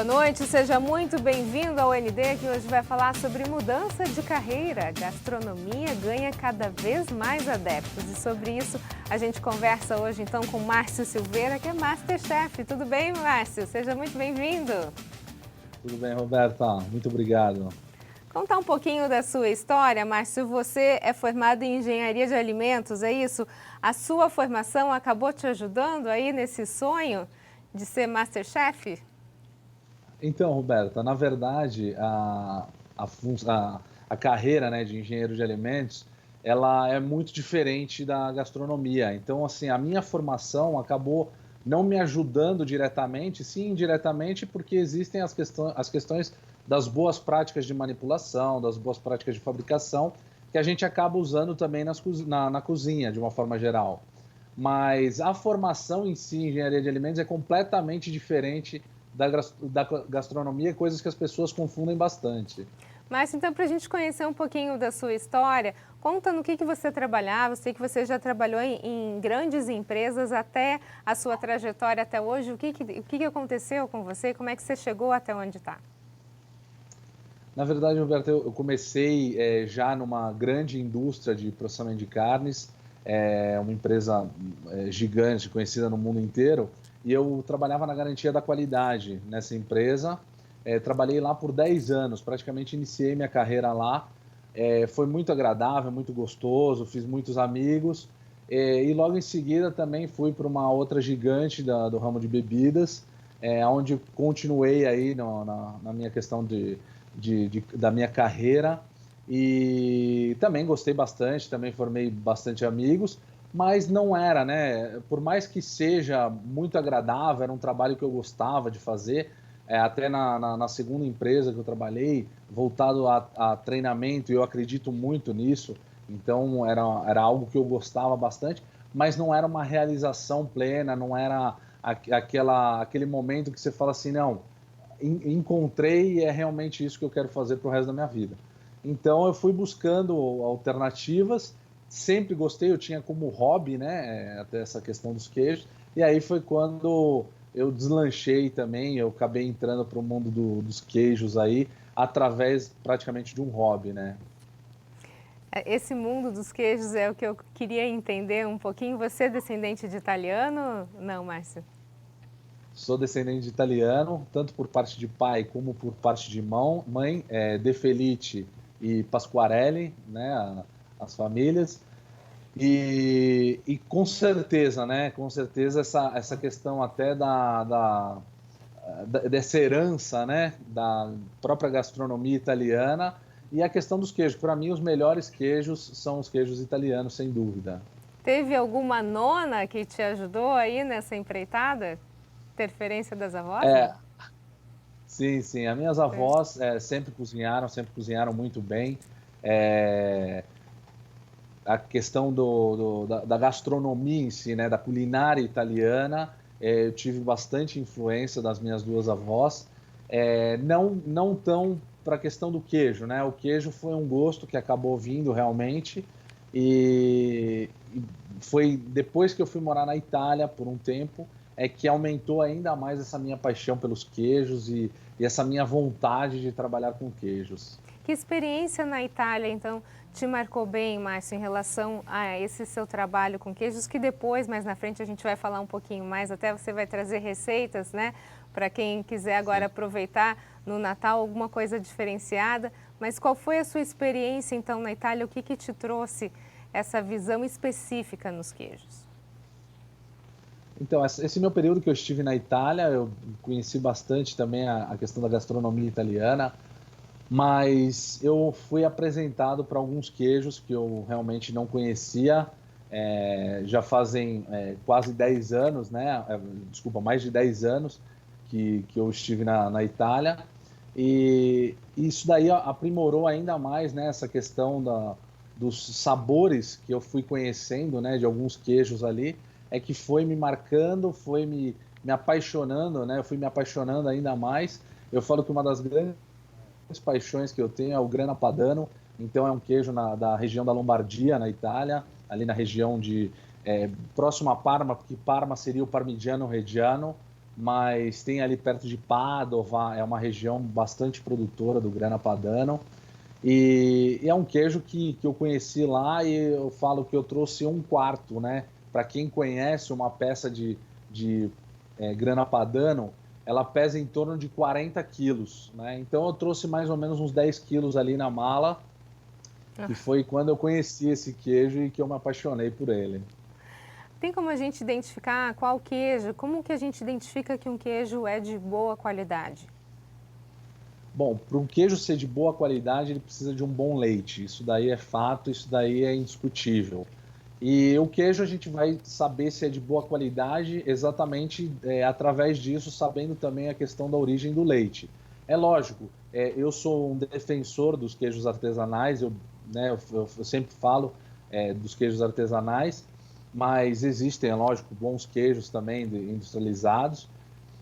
Boa noite, seja muito bem-vindo ao ND, que hoje vai falar sobre mudança de carreira. A gastronomia ganha cada vez mais adeptos e sobre isso a gente conversa hoje então com Márcio Silveira, que é Masterchef. Tudo bem, Márcio? Seja muito bem-vindo. Tudo bem, Roberta? Muito obrigado. Contar um pouquinho da sua história, Márcio. Você é formado em engenharia de alimentos, é isso? A sua formação acabou te ajudando aí nesse sonho de ser Masterchef? Então, Roberta, na verdade, a carreira, né, de engenheiro de alimentos, ela é muito diferente da gastronomia. Então, assim, a minha formação acabou não me ajudando diretamente, sim indiretamente, porque existem as questões das boas práticas de manipulação, das boas práticas de fabricação, que a gente acaba usando também na cozinha, de uma forma geral. Mas a formação em si, em engenharia de alimentos, é completamente diferente da gastronomia, coisas que as pessoas confundem bastante. Mas então, para a gente conhecer um pouquinho da sua história, conta no que você trabalhava. Eu sei que você já trabalhou em grandes empresas até a sua trajetória até hoje. O que aconteceu com você? Como é que você chegou até onde está? Na verdade, Roberto, eu comecei já numa grande indústria de processamento de carnes, uma empresa gigante, conhecida no mundo inteiro, e eu trabalhava na garantia da qualidade nessa empresa. Trabalhei lá por 10 anos, praticamente iniciei minha carreira lá. Foi muito agradável, muito gostoso, fiz muitos amigos. E logo em seguida também fui para uma outra gigante do ramo de bebidas, onde continuei aí na minha questão da minha carreira, e também gostei bastante, também formei bastante amigos, mas não era, né? Por mais que seja muito agradável, era um trabalho que eu gostava de fazer, até na segunda empresa que eu trabalhei, voltado a treinamento, e eu acredito muito nisso, então era algo que eu gostava bastante, mas não era uma realização plena, não era aquele momento que você fala assim, não, encontrei e é realmente isso que eu quero fazer para o resto da minha vida. Então eu fui buscando alternativas, sempre gostei, eu tinha como hobby, né, até essa questão dos queijos, e aí foi quando eu deslanchei também, eu acabei entrando para o mundo dos queijos aí, através praticamente de um hobby, né. Esse mundo dos queijos é o que eu queria entender um pouquinho. Você é descendente de italiano? Não, Márcio? Sou descendente de italiano, tanto por parte de pai como por parte de mãe, De Felice e Pasquarelli, né, as famílias. E com certeza, né, com certeza essa questão até dessa herança, né, da própria gastronomia italiana, e a questão dos queijos. Para mim, os melhores queijos são os queijos italianos, sem dúvida. Teve alguma nona que te ajudou aí nessa empreitada? Interferência das avós, É, não? sim, sim. As minhas É. avós sempre cozinharam muito bem. É, a questão da gastronomia em si, né, da culinária italiana, eu tive bastante influência das minhas duas avós. Não tão para a questão do queijo, né? O queijo foi um gosto que acabou vindo realmente, e foi depois que eu fui morar na Itália por um tempo que aumentou ainda mais essa minha paixão pelos queijos e essa minha vontade de trabalhar com queijos. Que experiência na Itália, então, te marcou bem, Márcio, em relação a esse seu trabalho com queijos, que depois, mais na frente, a gente vai falar um pouquinho mais, até você vai trazer receitas, né? Para quem quiser agora Sim. aproveitar no Natal alguma coisa diferenciada. Mas qual foi a sua experiência, então, na Itália? O que te trouxe essa visão específica nos queijos? Então, esse meu período que eu estive na Itália, eu conheci bastante também a questão da gastronomia italiana, mas eu fui apresentado para alguns queijos que eu realmente não conhecia. Já fazem quase 10 anos, né? Desculpa, mais de 10 anos que eu estive na Itália, e isso daí aprimorou ainda mais, né, essa questão dos sabores que eu fui conhecendo, né, de alguns queijos ali, que foi me marcando, foi me apaixonando, né? Eu fui me apaixonando ainda mais. Eu falo que uma das grandes paixões que eu tenho é o Grana Padano. Então é um queijo da região da Lombardia, na Itália, ali na região próximo a Parma, porque Parma seria o Parmigiano Reggiano, mas tem ali perto de Padova, é uma região bastante produtora do Grana Padano. E é um queijo que eu conheci lá e eu falo que eu trouxe um quarto, né? Para quem conhece uma peça de Grana Padano, ela pesa em torno de 40 quilos, né? Então eu trouxe mais ou menos uns 10 quilos ali na mala, que foi quando eu conheci esse queijo e que eu me apaixonei por ele. Tem como a gente identificar qual queijo? Como que a gente identifica que um queijo é de boa qualidade? Bom, para um queijo ser de boa qualidade, ele precisa de um bom leite. Isso daí é fato, isso daí é indiscutível. E o queijo a gente vai saber se é de boa qualidade exatamente através disso, sabendo também a questão da origem do leite. É lógico, eu sou um defensor dos queijos artesanais, eu sempre falo dos queijos artesanais, mas existem, é lógico, bons queijos também industrializados.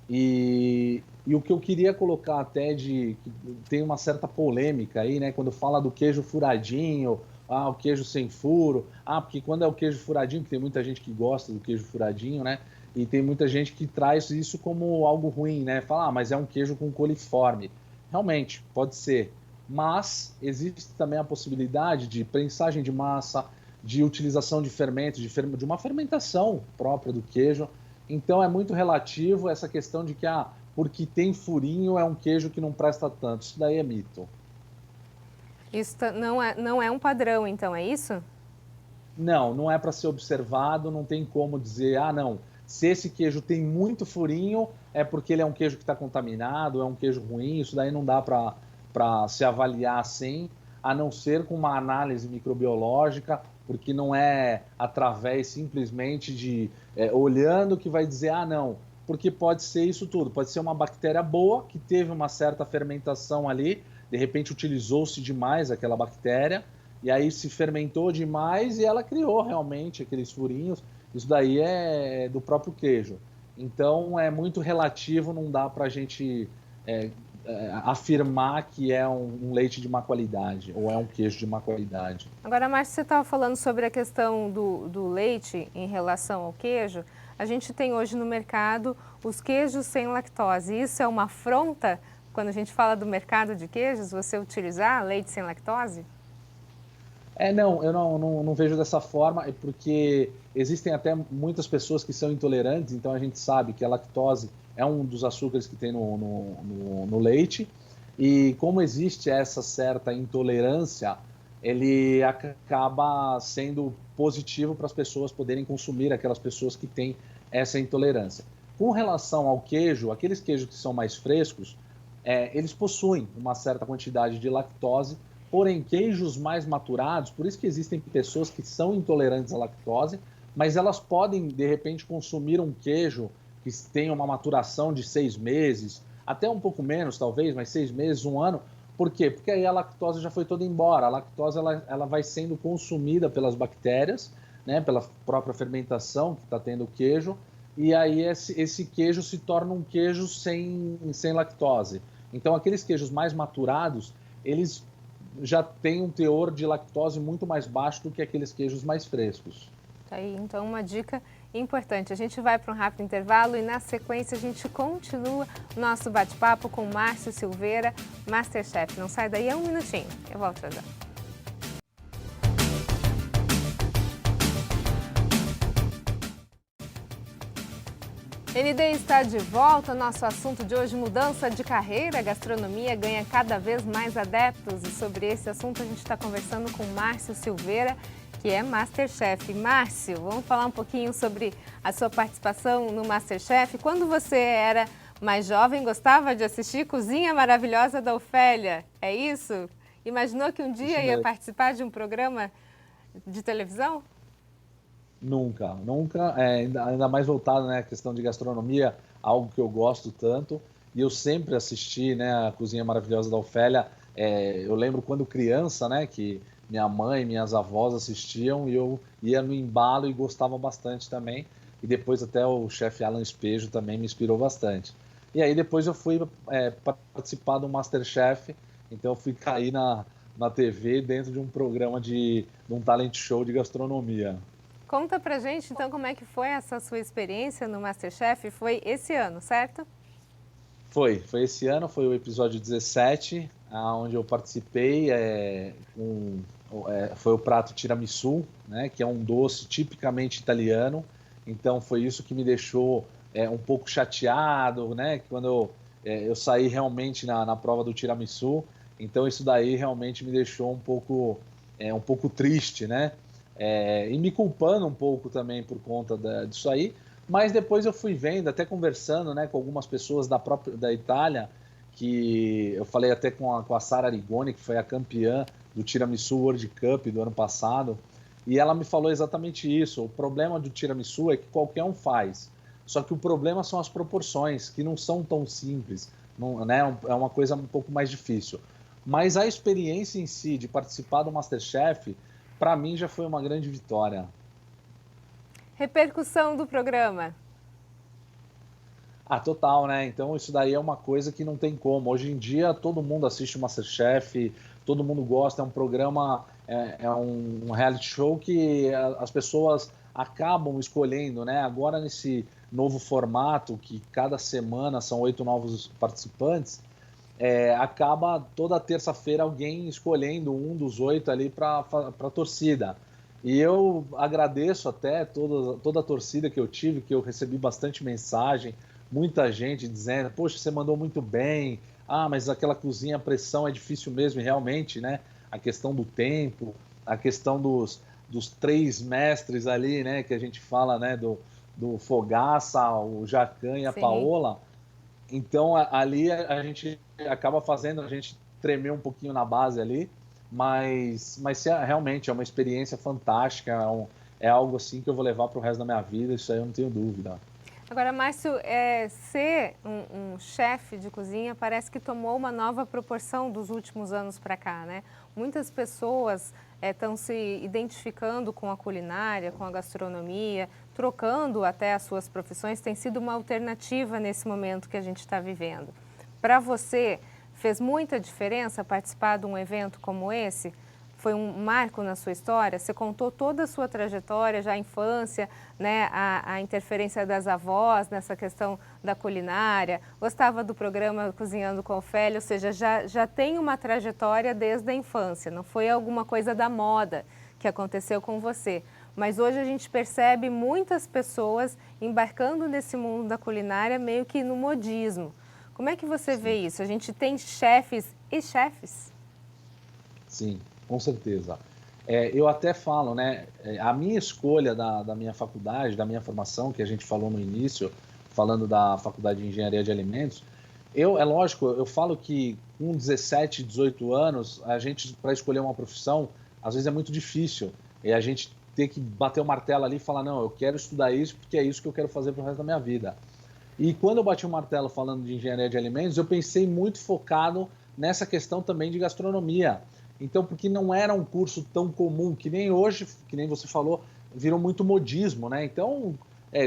E o que eu queria colocar até que tem uma certa polêmica aí, né? Quando fala do queijo furadinho, o queijo sem furo. Porque quando é o queijo furadinho, que tem muita gente que gosta do queijo furadinho, né? E tem muita gente que traz isso como algo ruim, né? Fala, mas é um queijo com coliforme. Realmente, pode ser. Mas existe também a possibilidade de prensagem de massa, de utilização de fermentos, de uma fermentação própria do queijo. Então é muito relativo essa questão de que porque tem furinho é um queijo que não presta tanto. Isso daí é mito. Isso não é um padrão, então, é isso? Não, não é para ser observado, não tem como dizer, não, se esse queijo tem muito furinho, é porque ele é um queijo que está contaminado, é um queijo ruim, isso daí não dá para se avaliar assim, a não ser com uma análise microbiológica, porque não é através simplesmente de olhando que vai dizer, não, porque pode ser isso tudo, pode ser uma bactéria boa, que teve uma certa fermentação ali, de repente utilizou-se demais aquela bactéria, e aí se fermentou demais e ela criou realmente aqueles furinhos. Isso daí é do próprio queijo. Então é muito relativo, não dá para a gente afirmar que é um leite de má qualidade ou é um queijo de má qualidade. Agora, Márcio, você estava falando sobre a questão do leite em relação ao queijo. A gente tem hoje no mercado os queijos sem lactose. Isso é uma afronta quando a gente fala do mercado de queijos, você utilizar leite sem lactose? Não, eu não vejo dessa forma, porque existem até muitas pessoas que são intolerantes, então a gente sabe que a lactose é um dos açúcares que tem no leite, e como existe essa certa intolerância, ele acaba sendo positivo para as pessoas poderem consumir, aquelas pessoas que têm essa intolerância. Com relação ao queijo, aqueles queijos que são mais frescos, eles possuem uma certa quantidade de lactose. Porém, queijos mais maturados, por isso que existem pessoas que são intolerantes à lactose, mas elas podem, de repente, consumir um queijo que tenha uma maturação de 6 meses, até um pouco menos, talvez, mas 6 meses, 1 ano. Por quê? Porque aí a lactose já foi toda embora. A lactose ela vai sendo consumida pelas bactérias, né, pela própria fermentação que está tendo o queijo, e aí esse queijo se torna um queijo sem lactose. Então, aqueles queijos mais maturados, eles já tem um teor de lactose muito mais baixo do que aqueles queijos mais frescos. Tá aí, então, uma dica importante. A gente vai para um rápido intervalo e, na sequência, a gente continua nosso bate-papo com Márcio Silveira, Masterchef. Não sai daí, um minutinho. Eu volto já. ND está de volta. Nosso assunto de hoje, mudança de carreira. A gastronomia ganha cada vez mais adeptos. E sobre esse assunto a gente está conversando com Márcio Silveira, que é Masterchef. Márcio, vamos falar um pouquinho sobre a sua participação no Masterchef. Quando você era mais jovem, gostava de assistir Cozinha Maravilhosa da Ofélia, é isso? Imaginou que um dia ia participar de um programa de televisão? Nunca, nunca, ainda mais voltado, né, à questão de gastronomia, algo que eu gosto tanto, e eu sempre assisti, né, a Cozinha Maravilhosa da Ofélia. Eu lembro quando criança, né, que minha mãe, minhas avós assistiam e eu ia no embalo e gostava bastante também, e depois até o chefe Alan Espejo também me inspirou bastante. E aí depois eu fui participar do Masterchef, então eu fui cair na TV dentro de um programa de um talent show de gastronomia. Conta pra gente, então, como é que foi essa sua experiência no MasterChef? Foi esse ano, certo? Foi esse ano, foi o episódio 17, onde eu participei, foi o prato tiramisu, né, que é um doce tipicamente italiano. Então foi isso que me deixou um pouco chateado, né, que quando eu saí realmente na prova do tiramisu. Então isso daí realmente me deixou um pouco triste, né, e me culpando um pouco também por conta disso aí. Mas depois eu fui vendo, até conversando, né, com algumas pessoas da Itália, que eu falei até com a Sara Rigoni, que foi a campeã do Tiramisu World Cup do ano passado, e ela me falou exatamente isso. O problema do tiramisu é que qualquer um faz, só que o problema são as proporções, que não são tão simples, não, né, é uma coisa um pouco mais difícil. Mas a experiência em si de participar do MasterChef, para mim já foi uma grande vitória. Repercussão do programa. Ah, total, né? Então isso daí é uma coisa que não tem como. Hoje em dia todo mundo assiste o MasterChef, todo mundo gosta, é um programa, é um reality show que as pessoas acabam escolhendo, né? Agora nesse novo formato, que cada semana são 8 novos participantes, acaba toda terça-feira alguém escolhendo um dos 8 ali para a torcida. E eu agradeço até toda a torcida que eu tive, que eu recebi bastante mensagem, muita gente dizendo, poxa, você mandou muito bem, mas aquela cozinha, a pressão é difícil mesmo, e realmente, né? A questão do tempo, a questão dos 3 mestres ali, né? Que a gente fala, né? Do Fogaça, o Jacan e a Sim. Paola. Então, ali a gente acaba fazendo a gente tremer um pouquinho na base ali, mas realmente é uma experiência fantástica, é algo assim que eu vou levar para o resto da minha vida, isso aí eu não tenho dúvida. Agora, Márcio, ser um chefe de cozinha parece que tomou uma nova proporção dos últimos anos para cá, né? Muitas pessoas estão se identificando com a culinária, com a gastronomia, trocando até as suas profissões. Tem sido uma alternativa nesse momento que a gente está vivendo. Para você, fez muita diferença participar de um evento como esse? Foi um marco na sua história? Você contou toda a sua trajetória, já a infância, né, a interferência das avós nessa questão da culinária, gostava do programa Cozinhando com Ofélia, ou seja, já tem uma trajetória desde a infância, não foi alguma coisa da moda que aconteceu com você. Mas hoje a gente percebe muitas pessoas embarcando nesse mundo da culinária meio que no modismo. Como é que você vê isso? A gente tem chefes e chefes? Sim, com certeza. Eu até falo, né? A minha escolha da minha faculdade, da minha formação, que a gente falou no início, falando da Faculdade de Engenharia de Alimentos, é lógico, eu falo que com 17, 18 anos, a gente, para escolher uma profissão, às vezes é muito difícil. E a gente ter que bater o martelo ali e falar, não, eu quero estudar isso porque é isso que eu quero fazer para o resto da minha vida. E quando eu bati o martelo falando de engenharia de alimentos, eu pensei muito focado nessa questão também de gastronomia. Então, porque não era um curso tão comum, que nem hoje, que nem você falou, virou muito modismo, né? Então,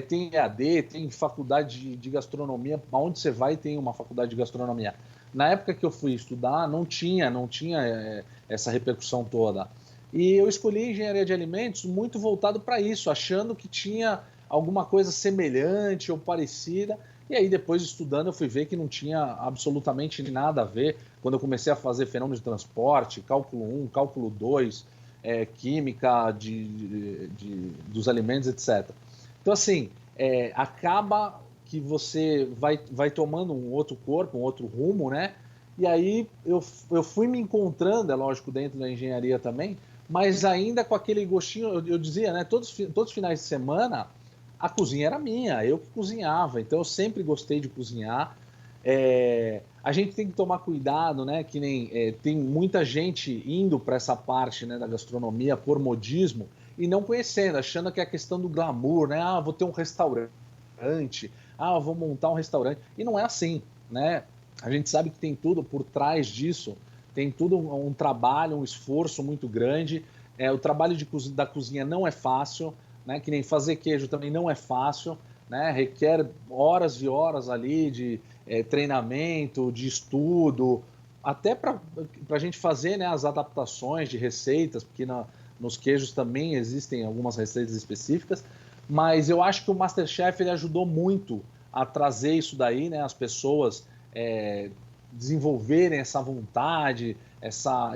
tem EAD, tem faculdade de gastronomia, aonde você vai tem uma faculdade de gastronomia. Na época que eu fui estudar, não tinha essa repercussão toda. E eu escolhi engenharia de alimentos muito voltado para isso, achando que tinha alguma coisa semelhante ou parecida. E aí, depois estudando, eu fui ver que não tinha absolutamente nada a ver. Quando eu comecei a fazer fenômeno de transporte, cálculo 1, cálculo 2, química dos alimentos, etc. Então, assim, acaba que você vai tomando um outro corpo, um outro rumo, né? E aí eu fui me encontrando, é lógico, dentro da engenharia também, mas ainda com aquele gostinho, eu dizia, né? Todos os finais de semana, a cozinha era minha, eu que cozinhava, então eu sempre gostei de cozinhar. A gente tem que tomar cuidado, né? Que nem tem muita gente indo para essa parte, né, da gastronomia por modismo e não conhecendo, achando que é a questão do glamour, né? Ah, vou ter um restaurante, vou montar um restaurante. E não é assim, né? A gente sabe que tem tudo por trás disso, tem tudo um trabalho, um esforço muito grande. O trabalho da cozinha não é fácil, né? Que nem fazer queijo também não é fácil, né? Requer horas e horas ali de treinamento, de estudo, até para a gente fazer, né, as adaptações de receitas, porque nos queijos também existem algumas receitas específicas, mas eu acho que o MasterChef ele ajudou muito a trazer isso daí, né? As pessoas desenvolverem essa vontade,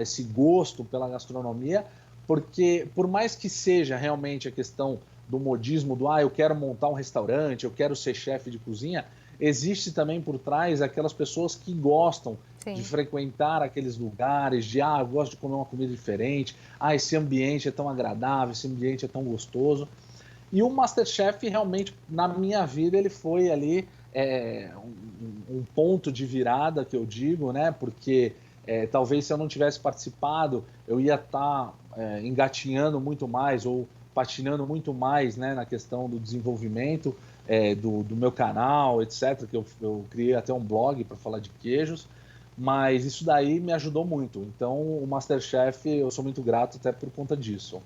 esse gosto pela gastronomia, porque por mais que seja realmente a questão do modismo, eu quero montar um restaurante, eu quero ser chefe de cozinha, existe também por trás aquelas pessoas que gostam de frequentar aqueles lugares, eu gosto de comer uma comida diferente, esse ambiente é tão agradável, esse ambiente é tão gostoso. E o MasterChef realmente, na minha vida, ele foi ali um ponto de virada, que eu digo, né? Porque talvez se eu não tivesse participado, eu ia estar engatinhando muito mais ou patinando muito mais, né, na questão do desenvolvimento do meu canal, etc. Que eu criei até um blog para falar de queijos, mas isso daí me ajudou muito. Então, o MasterChef, eu sou muito grato até por conta disso.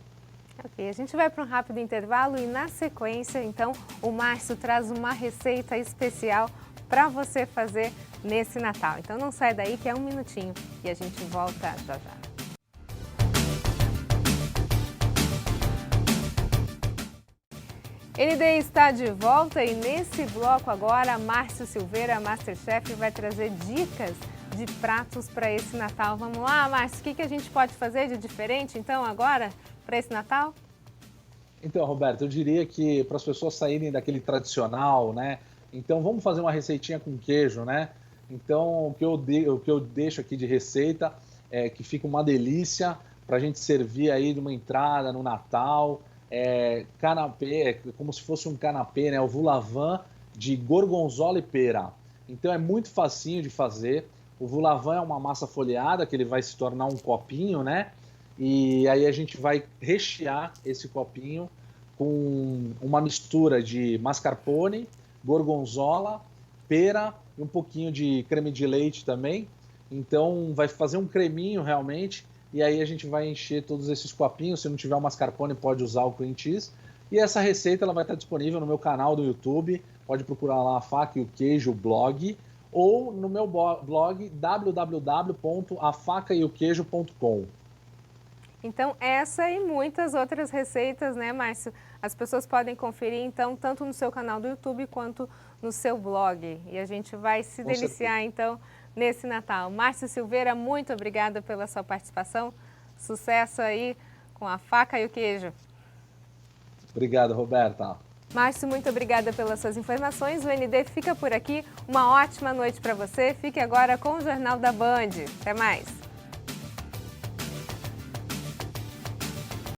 Ok, a gente vai para um rápido intervalo e na sequência, então, o Márcio traz uma receita especial para você fazer nesse Natal. Então não sai daí que é um minutinho e a gente volta já já. ND está de volta e nesse bloco agora, Márcio Silveira, Masterchef, vai trazer dicas de pratos para esse Natal. Vamos lá, Márcio, o que a gente pode fazer de diferente então agora para esse Natal? Então, Roberto, eu diria que para as pessoas saírem daquele tradicional, né? Então vamos fazer uma receitinha com queijo, né? Então o que eu deixo aqui de receita é que fica uma delícia para a gente servir aí de uma entrada no Natal. Canapé, como se fosse um canapé, né? O Vulavan de gorgonzola e pera. Então é muito facinho de fazer. O Vulavan é uma massa folheada que ele vai se tornar um copinho, né? E aí a gente vai rechear esse copinho com uma mistura de mascarpone, gorgonzola, pera e um pouquinho de creme de leite também. Então vai fazer um creminho realmente. E aí a gente vai encher todos esses copinhos. Se não tiver o mascarpone, pode usar o cream cheese. E essa receita ela vai estar disponível no meu canal do YouTube. Pode procurar lá a Faca e o Queijo blog ou no meu blog www.afacaeoqueijo.com. Então essa e muitas outras receitas, né, Márcio? As pessoas podem conferir então tanto no seu canal do YouTube quanto no seu blog. E a gente vai se deliciar então nesse Natal. Márcio Silveira, muito obrigada pela sua participação. Sucesso aí com a Faca e o Queijo. Obrigado, Roberta. Márcio, muito obrigada pelas suas informações. O ND fica por aqui. Uma ótima noite para você. Fique agora com o Jornal da Band. Até mais.